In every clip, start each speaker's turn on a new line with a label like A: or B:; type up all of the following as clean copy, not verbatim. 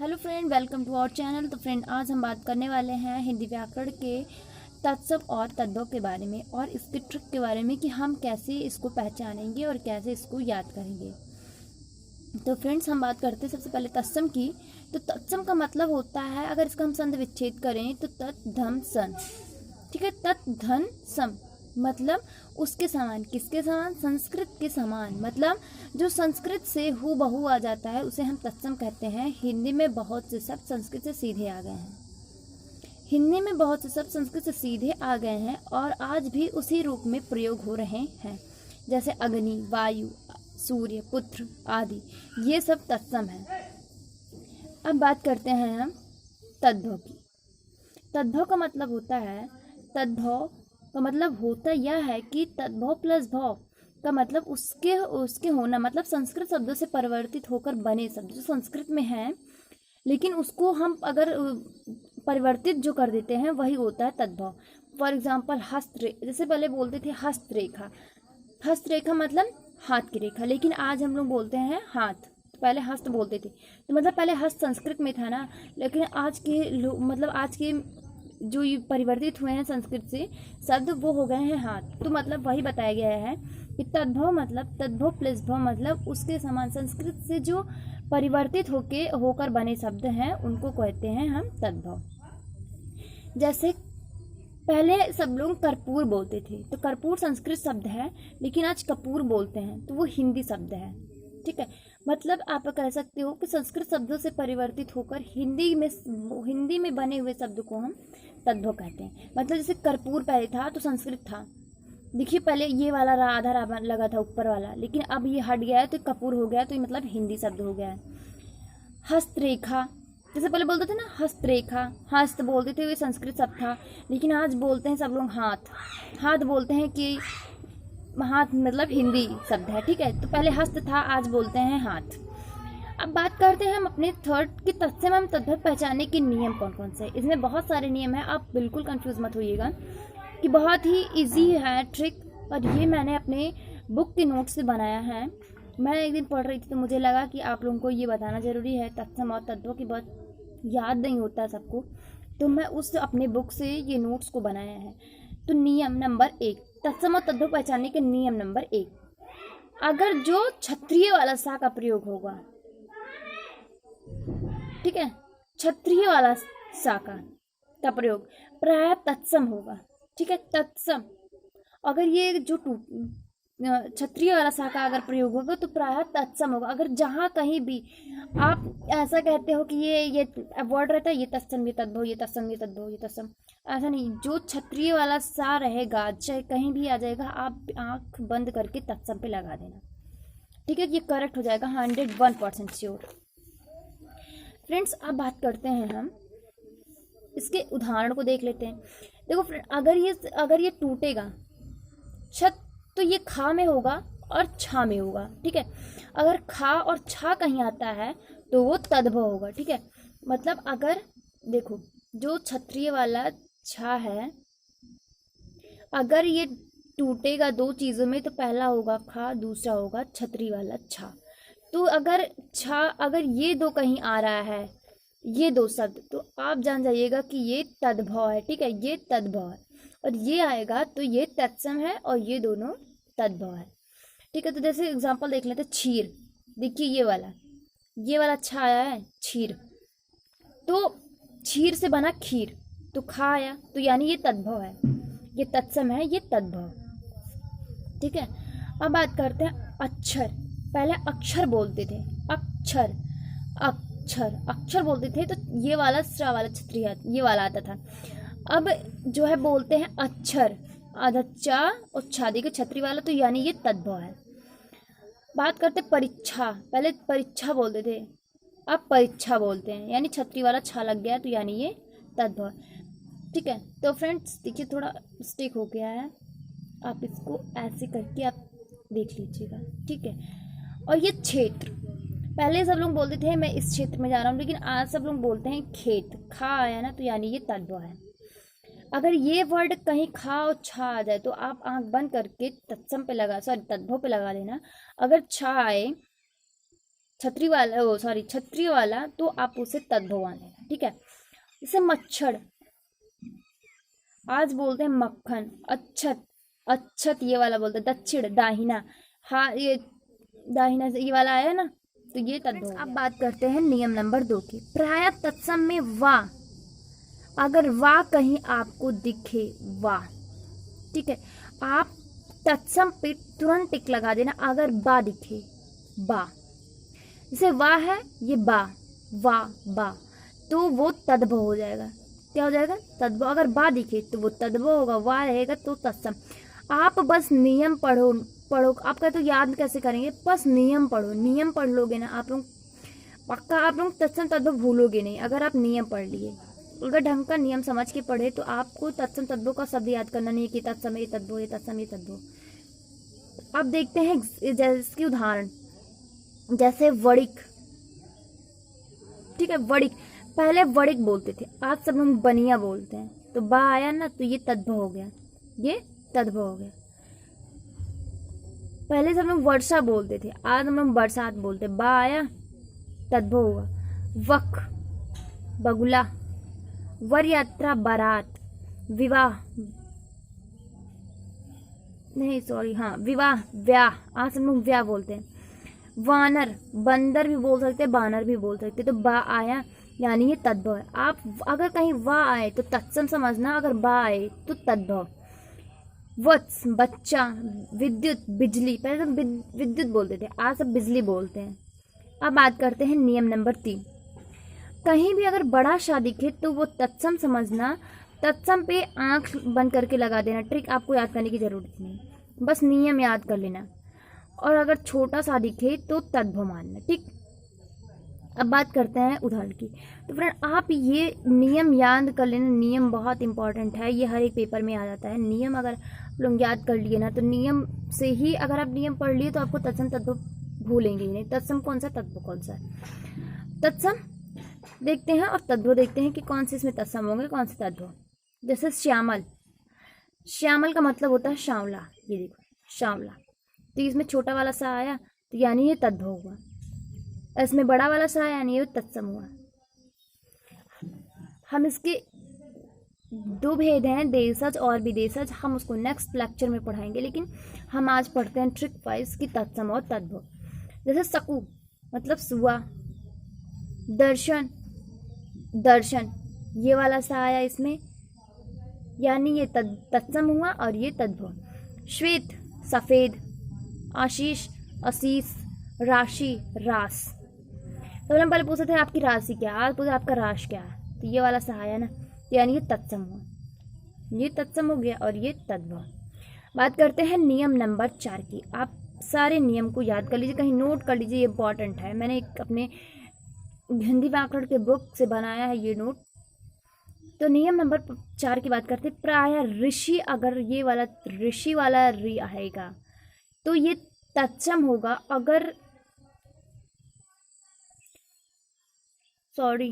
A: Hello friend, welcome to our channel. तो friend, आज हम बात करने वाले हैं हिंदी व्याकरण के तत्सम और तद्भव के बारे में और इसके ट्रिक के बारे में कि हम कैसे इसको पहचानेंगे और कैसे इसको याद करेंगे। तो फ्रेंड्स, हम बात करते हैं सबसे पहले तत्सम की। तो तत्सम का मतलब होता है, अगर इसका हम संधि विच्छेद करें तो तत् धम सन। ठीक है, तत् धन सम मतलब उसके समान। किसके समान? संस्कृत के समान। मतलब जो संस्कृत से हूबहू आ जाता है उसे हम तत्सम कहते हैं। हिंदी में बहुत से शब्द संस्कृत से सीधे आ गए हैं। हिंदी में बहुत से शब्द संस्कृत से सीधे आ गए हैं और आज भी उसी रूप में प्रयोग हो रहे हैं, जैसे अग्नि, वायु, सूर्य, पुत्र आदि। ये सब तत्सम है। अब बात करते हैं हम तद्भव की। तद्भव का मतलब होता है, तद्भव का मतलब होता यह है कि तद्भव प्लस भव का मतलब उसके होना, मतलब संस्कृत शब्दों से परिवर्तित होकर बने शब्द जो संस्कृत में हैं, लेकिन उसको हम अगर परिवर्तित जो कर देते हैं वही होता है तद्भव। फॉर एग्जाम्पल जैसे पहले बोलते थे हस्तरेखा। हस्तरेखा मतलब हाथ की रेखा, लेकिन आज हम लोग बोलते हैं हाथ। पहले हस्त बोलते थे, तो मतलब पहले हस्त संस्कृत में था ना, लेकिन आज के जो ये परिवर्तित हुए हैं संस्कृत से शब्द, वो हो गए हैं हाथ। तो मतलब वही बताया गया है कि तद्भव मतलब तद्भव प्लस भव मतलब उसके समान। संस्कृत से जो परिवर्तित होकर बने शब्द हैं उनको कहते हैं हम तद्भव। जैसे पहले सब लोग कर्पूर बोलते थे, तो कर्पूर संस्कृत शब्द है, लेकिन आज कपूर बोलते हैं, तो वो हिंदी शब्द है। ठीक है, मतलब आप कह सकते हो कि संस्कृत शब्दों से परिवर्तित होकर हिंदी में बने हुए शब्द को हम तद्भव कहते हैं। मतलब जैसे कर्पूर पहले था तो संस्कृत था। देखिए, पहले ये वाला आधा रा लगा था ऊपर वाला, लेकिन अब ये हट गया है तो कपूर हो गया, तो ये मतलब हिंदी शब्द हो गया है। हस्तरेखा, जैसे पहले बोलते थे ना हस्तरेखा, हस्त बोलते थे, वे संस्कृत शब्द था, लेकिन आज बोलते हैं सब लोग हाथ। हाथ बोलते हैं कि हाथ मतलब हिंदी शब्द है। ठीक है, तो पहले हस्त था, आज बोलते हैं हाथ। अब बात करते हैं हम अपने थर्ड की तत्सम एवं तद्भव पहचानने के नियम कौन कौन से। इसमें बहुत सारे नियम हैं, आप बिल्कुल कंफ्यूज मत होइएगा कि बहुत ही इजी है ट्रिक, और ये मैंने अपने बुक के नोट से बनाया है। मैं एक दिन पढ़ रही थी तो मुझे लगा कि आप लोगों को ये बताना ज़रूरी है। तत्सम और तद्भव की बहुत याद नहीं होता सबको, तो मैं उस अपने बुक से ये नोट्स को बनाया है। तो नियम नंबर 1, तत्सम और तद्भव पहचानने के नियम नंबर 1, अगर जो क्षत्रिय वाला सा का प्रयोग होगा, ठीक है, क्षत्रिय वाला सा का प्रयोग प्राय तत्सम होगा। ठीक है, तत्सम। अगर ये जो क्षत्रिय वाला सा का अगर प्रयोग होगा तो प्राय तत्सम होगा। अगर जहाँ कहीं भी आप ऐसा कहते हो कि ये वर्ड रहता है, ये तत्सम, ये तद्भव, ये तत्सम, ये तद्भव, ये तत्सम, ऐसा नहीं। जो क्षत्रिय वाला सा रहेगा, चाहे कहीं भी आ जाएगा, आप आंख बंद करके तत्सम पे लगा देना। ठीक है, ये करेक्ट हो जाएगा 101% श्योर। फ्रेंड्स, अब बात करते हैं हम इसके उदाहरण को देख लेते हैं। देखो फ्रेंड, अगर ये टूटेगा छत, तो ये खा में होगा और छा में होगा। ठीक है, अगर खा और छा कहीं आता है तो वो तद्भव होगा। ठीक है, मतलब अगर देखो, जो क्षत्रिय वाला छा है, अगर ये टूटेगा दो चीज़ों में तो पहला होगा खा, दूसरा होगा क्षत्रिय वाला छा। तो अगर ये दो कहीं आ रहा है, ये दो शब्द, तो आप जान जाइएगा कि ये तद्भव है। ठीक है, ये तद्भव है, और ये आएगा तो ये तत्सम है, और ये दोनों तद्भव है। ठीक है, तो जैसे एग्जांपल देख लेते हैं, क्षीर। देखिए, ये वाला अच्छा आया है क्षीर, तो क्षीर से बना खीर, तो खा आया, तो यानी ये तद्भव है, ये तत्सम है, ये तद्भव। ठीक है, अब बात करते हैं अक्षर। पहले अक्षर बोलते थे, अक्षर अक्षर अक्षर बोलते थे, तो ये वाला स्रा वाला क्षत्रिय ये वाला आता था। अब जो है बोलते हैं अक्षर, आधा चा और छादी के छत्री वाला, तो यानी ये तद्भव है। बात करते परीक्षा। पहले परीक्षा बोलते थे, अब परीक्षा बोलते हैं, यानी छत्री वाला छा लग गया, तो यानी ये तद्भव है। ठीक है, तो फ्रेंड्स देखिए, थोड़ा मिस्टेक हो गया है, आप इसको ऐसे करके आप देख लीजिएगा। ठीक है, और ये क्षेत्र, पहले सब लोग बोलते थे मैं इस क्षेत्र में जा रहा हूँ, लेकिन आज सब लोग बोलते हैं खेत। खा आया ना, तो यानी ये तद्भव है। अगर ये वर्ड कहीं खा और छा आ जाए तो आप आंख बंद करके तत्सम पे तद्भव पे लगा देना। अगर छा आए छतरी वाला, ओ सॉरी, छतरी वाला, तो आप उसे तद्भव मान लेना, ठीक है। जैसे मच्छर, आज बोलते हैं मक्खन, अच्छत, अच्छत ये वाला बोलते हैं, दक्षिण दाहिना, हाँ ये दाहिना से ये वाला आया ना, तो ये तद्भव। अब बात करते हैं नियम नंबर 2 की। प्राय तत्सम में वाह, अगर वाह कहीं आपको दिखे, वाह, ठीक है, आप तत्सम पे तुरंत टिक लगा देना। अगर बा दिखे, बा, जैसे वाह है ये बा, वाह बा, तो वो तद्भव हो जाएगा। क्या हो जाएगा? तद्भव। अगर बा दिखे तो वो तद्भव होगा, वाह रहेगा तो तत्सम। आप बस नियम पढ़ो पढ़ो, आपका तो याद कैसे करेंगे, बस नियम पढ़ो, नियम पढ़ लोगे ना आप लोग, पक्का आप लोग तत्सम तद्भव भूलोगे नहीं। अगर आप नियम पढ़ लिए, अगर ढंग का नियम समझ के पढ़े, तो आपको तत्सम तद्भव का शब्द याद करना नहीं है कि तत्सम ये तद्भव, ये तत्सम ये तद्भव। अब देखते हैं जैसे उदाहरण, जैसे वणिक, ठीक है, वणिक, पहले वणिक बोलते थे, आज सब लोग बनिया बोलते हैं, तो बा आया ना, तो ये तद्भव हो गया, ये तद्भव हो गया। पहले सब लोग वर्षा बोलते थे, आज हम लोग बरसात बोलते, बा आया तद्भव हुआ। वक, बगुला, वर यात्रा, बारात, विवाह, नहीं सॉरी, हाँ विवाह, व्याह, आज हम लोग व्याह बोलते हैं। वानर, बंदर भी बोल सकते हैं, बानर भी बोल सकते हैं, तो बा आया यानी ये तद्भव है। आप अगर कहीं वाह आए तो तत्सम समझना, अगर बा आए तो तद्भव। वत्स, बच्चा, विद्युत, बिजली, पहले तो विद्युत बोलते थे, आज सब बिजली बोलते हैं। अब बात करते हैं नियम नंबर 3। कहीं भी अगर बड़ा शा दिखे तो वो तत्सम समझना, तत्सम पे आंख बंद करके लगा देना। ट्रिक आपको याद करने की जरूरत नहीं, बस नियम याद कर लेना। और अगर छोटा सा दिखे तो तद्भव मानना, ठीक। अब बात करते हैं उदाहरण की। तो फ्रेंड आप ये नियम याद कर लेना, नियम बहुत इंपॉर्टेंट है, ये हर एक पेपर में आ जाता है। नियम अगर आप लोग याद कर लिए ना, तो नियम से ही अगर आप नियम पढ़ लिए तो आपको तत्सम तद्भव भूलेंगे ही नहीं। तत्सम कौन सा, तद्भव कौन सा है। तत्सम देखते हैं और तद्भव देखते हैं कि कौन से इसमें तत्सम होंगे, कौन से तद्भव। जैसे श्यामल, श्यामल का मतलब होता है सांवला, ये देखो सांवला, तो इसमें छोटा वाला सा आया तो यानी ये तद्भव हुआ, इसमें बड़ा वाला सा आया यानी ये तत्सम हुआ। हम इसके 2 भेद हैं, देशज और विदेशज, हम उसको नेक्स्ट लेक्चर में पढ़ाएंगे, लेकिन हम आज पढ़ते हैं ट्रिक वाइज की तत्सम और तद्भव। जैसे सकू मतलब सुआ, दर्शन, दर्शन, ये वाला सा आया इसमें यानी ये तत्सम हुआ और ये तद्भव। श्वेत, सफेद, आशीष, आशीष, राशि, रास। तो हम पहले पूछते थे आपकी राशि क्या, आज पूछे आपका राश क्या है, तो ये वाला सा आया ना, यानी ये तत्सम हुआ, ये तत्सम हो गया और ये तद्भव। बात करते हैं नियम नंबर 4 की। आप सारे नियम को याद कर लीजिए, कहीं नोट कर लीजिए, ये इंपॉर्टेंट है। मैंने एक अपने हिंदी व्याकरण के बुक से बनाया है ये नोट। तो नियम नंबर 4 की बात करते हैं। प्राय ऋषि, अगर ये वाला ऋषि वाला री आएगा तो ये तत्सम होगा। अगर सॉरी,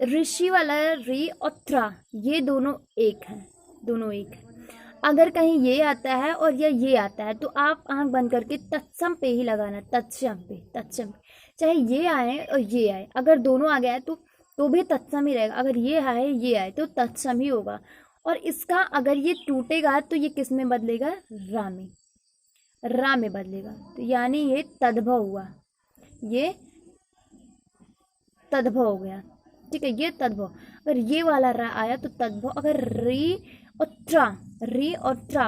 A: ऋषि वाला री और त्रा ये दोनों एक हैं, दोनों एक हैं। अगर कहीं ये आता है और या ये आता है तो आप आंख बंद करके तत्सम पे ही लगाना, तत्सम पे, तत्सम पे। चाहे ये आए और ये आए, अगर दोनों आ गया है तो भी तत्सम ही रहेगा। अगर ये आए ये आए तो तत्सम ही होगा। और इसका अगर ये टूटेगा तो ये किस में बदलेगा, रा में, रा में बदलेगा, तो यानी ये तद्भव हुआ, ये तद्भव हो गया, ठीक है, ये तद्भव। अगर ये वाला रा आया तो तद्भव, अगर री और त्रा, री और त्रा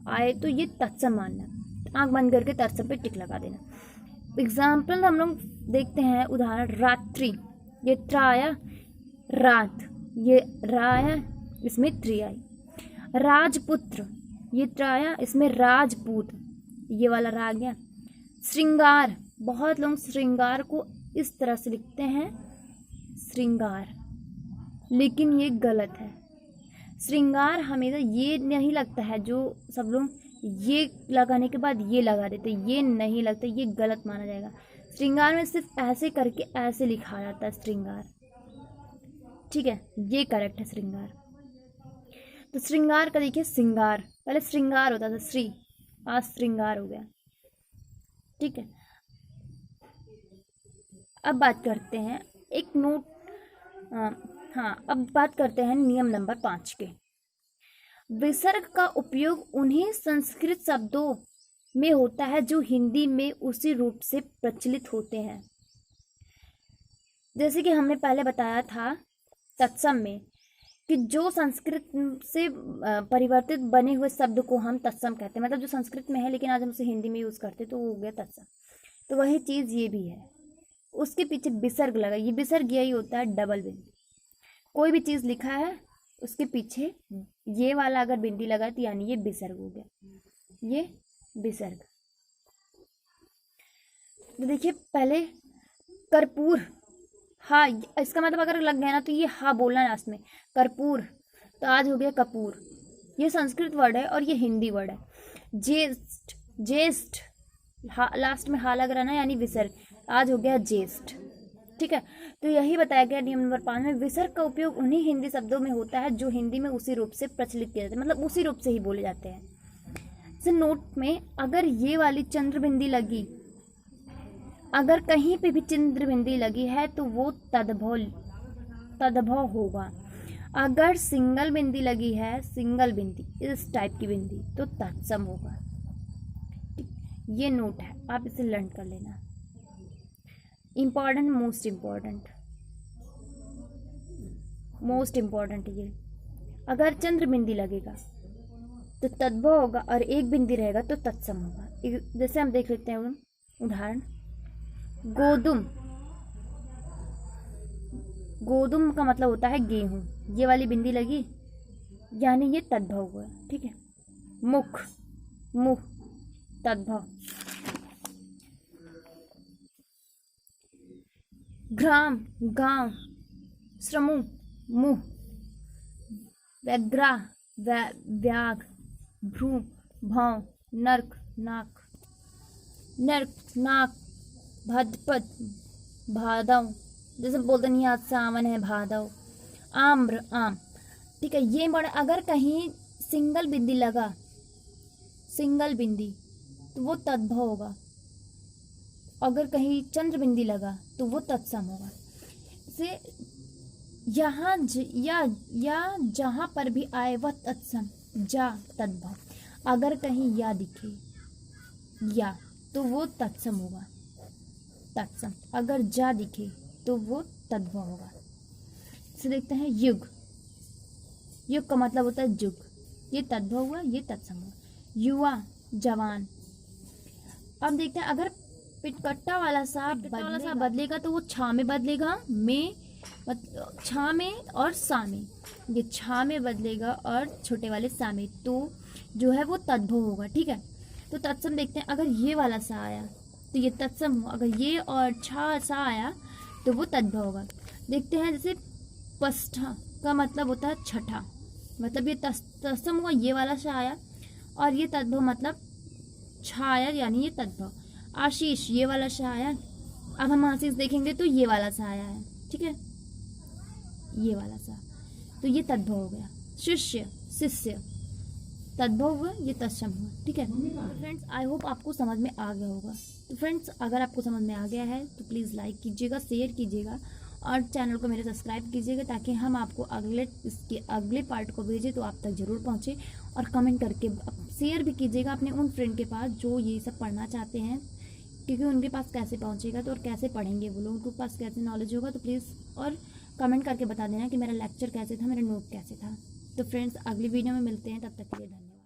A: आए तो ये तत्सम मानना। आंख बंद करके तत्सम पे टिक लगा देना। एग्जाम्पल हम लोग देखते हैं, उदाहरण रात्रि, ये त्रा आया, रात, ये रा आया, इसमें त्रि आई। राजपुत्र, ये त्रा आया, इसमें राजपूत, ये वाला रा आ गया। श्रृंगार, बहुत लोग श्रृंगार को इस तरह से लिखते हैं श्रृंगार, लेकिन ये गलत है। श्रृंगार हमेशा ये नहीं लगता है, जो सब लोग ये लगाने के बाद ये लगा देते, ये नहीं लगता, ये गलत माना जाएगा। श्रृंगार में सिर्फ ऐसे करके ऐसे लिखा जाता है श्रृंगार, ठीक है, ये करेक्ट है श्रृंगार। तो श्रृंगार का देखिए श्रृंगार, पहले श्रृंगार होता था श्री, आज श्रृंगार हो गया, ठीक है। अब बात करते हैं एक नोट अब बात करते हैं नियम नंबर 5 के। विसर्ग का उपयोग उन्हीं संस्कृत शब्दों में होता है जो हिंदी में उसी रूप से प्रचलित होते हैं। जैसे कि हमने पहले बताया था तत्सम में कि जो संस्कृत से परिवर्तित बने हुए शब्द को हम तत्सम कहते हैं, मतलब जो संस्कृत में है लेकिन आज हम उसे हिंदी में यूज़ करते तो वो हो गया तत्सम। तो वही चीज़ ये भी है, उसके पीछे विसर्ग लगा। ये विसर्ग यही होता है डबल बिंदी। कोई भी चीज़ लिखा है उसके पीछे ये वाला अगर बिंदी लगा तो यानी ये विसर्ग हो गया, ये विसर्ग। तो देखिए पहले कर्पूर, हाँ इसका मतलब अगर लग गया ना तो ये हाँ बोलना लास्ट में, कर्पूर। तो आज हो गया कपूर। ये संस्कृत वर्ड है और ये हिंदी वर्ड है। ज्येष्ठ, ज्येष्ठ हा लास्ट में हा लग रहा ना यानी विसर्ग, आज हो गया ज्येष्ठ। ठीक है, तो यही बताया गया नियम नंबर 5 में। विसर्ग का उपयोग उन्हीं हिंदी शब्दों में होता है जो हिंदी में उसी रूप से प्रचलित किए जाते हैं, मतलब उसी रूप से ही बोले जाते हैं। जैसे नोट में अगर ये वाली चंद्र बिंदी लगी, अगर कहीं पे भी चंद्र बिंदी लगी है तो वो तद्भव होगा। अगर सिंगल बिंदी लगी है, सिंगल बिंदी इस टाइप की बिंदी, तो तत्सम होगा। ये नोट है, आप इसे लर्न कर लेना। इम्पॉर्टेंट, मोस्ट इम्पॉर्टेंट ये, अगर चंद्र बिंदी लगेगा तो तद्भव होगा और एक बिंदी रहेगा तो तत्सम होगा। जैसे हम देख लेते हैं उदाहरण, गोदुम। गोदुम का मतलब होता है गेहूं, ये वाली बिंदी लगी यानी ये तद्भव हुआ। ठीक है, मुख, मुख तद्भव। ग्राम, गांव। श्रमु, मुह। व्याघ्रा, व्याघ। भ्रू, भौं। नर्क, नाक। नर्क, नाक। भाद्रपद, भादव। जैसे बोलते नहीं आज सावन है, भादव। आम्र, आम। ठीक है, ये बड़ा, अगर कहीं सिंगल बिंदी लगा, सिंगल बिंदी, तो वो तद्भव होगा। अगर कहीं चंद्र बिंदी लगा तो वो तत्सम होगा। से यहाँ या जहाँ पर भी आए वह तत्सम, जा तद्भव। अगर कहीं या दिखे या तो वो तत्सम होगा, तत्सम। अगर जा दिखे तो वो तद्भव होगा। इसे देखते हैं युग। युग का मतलब होता है जुग, ये तद्भव हुआ, ये तत्सम हुआ। युवा, जवान। अब देखते हैं अगर पिटकट्टा वाला सा बदलेगा तो वो छा में बदलेगा, में छा में और सा में, ये छा में बदलेगा और छोटे वाले सा में, तो जो है वो तद्भव होगा। ठीक है, तो तत्सम देखते हैं, अगर ये वाला सा आया तो ये तत्सम हुआ, अगर ये और छा सा आया तो वो तद्भव होगा। देखते हैं जैसे पष्ठा का मतलब होता है छठा, मतलब ये तत्सम हुआ, ये वाला सा आया, और ये तद्भव मतलब छा आया यानी ये तद्भव। आशीष, ये वाला सा आया, अब हम आशीष देखेंगे तो ये वाला सा आया है। ठीक है, ये वाला सा, तो ये तद्भव हो गया। शिष्य, शिष्य तद्भव हुआ, ये तत्सम हुआ। ठीक है फ्रेंड्स, आई होप आपको समझ में आ गया होगा। तो फ्रेंड्स, अगर आपको समझ में आ गया है तो प्लीज़ लाइक कीजिएगा, शेयर कीजिएगा और चैनल को मेरे सब्सक्राइब कीजिएगा, ताकि हम आपको इसके अगले पार्ट को भेजें तो आप तक ज़रूर पहुँचे। और कमेंट करके शेयर भी कीजिएगा अपने उन फ्रेंड के पास जो ये सब पढ़ना चाहते हैं, क्योंकि उनके पास कैसे पहुँचेगा तो और कैसे पढ़ेंगे वो लोग, उनके पास कैसे नॉलेज होगा। तो प्लीज़ और कमेंट करके बता देना कि मेरा लेक्चर कैसे था, मेरा नोट कैसे था। तो फ्रेंड्स, अगली वीडियो में मिलते हैं, तब तक के लिए धन्यवाद।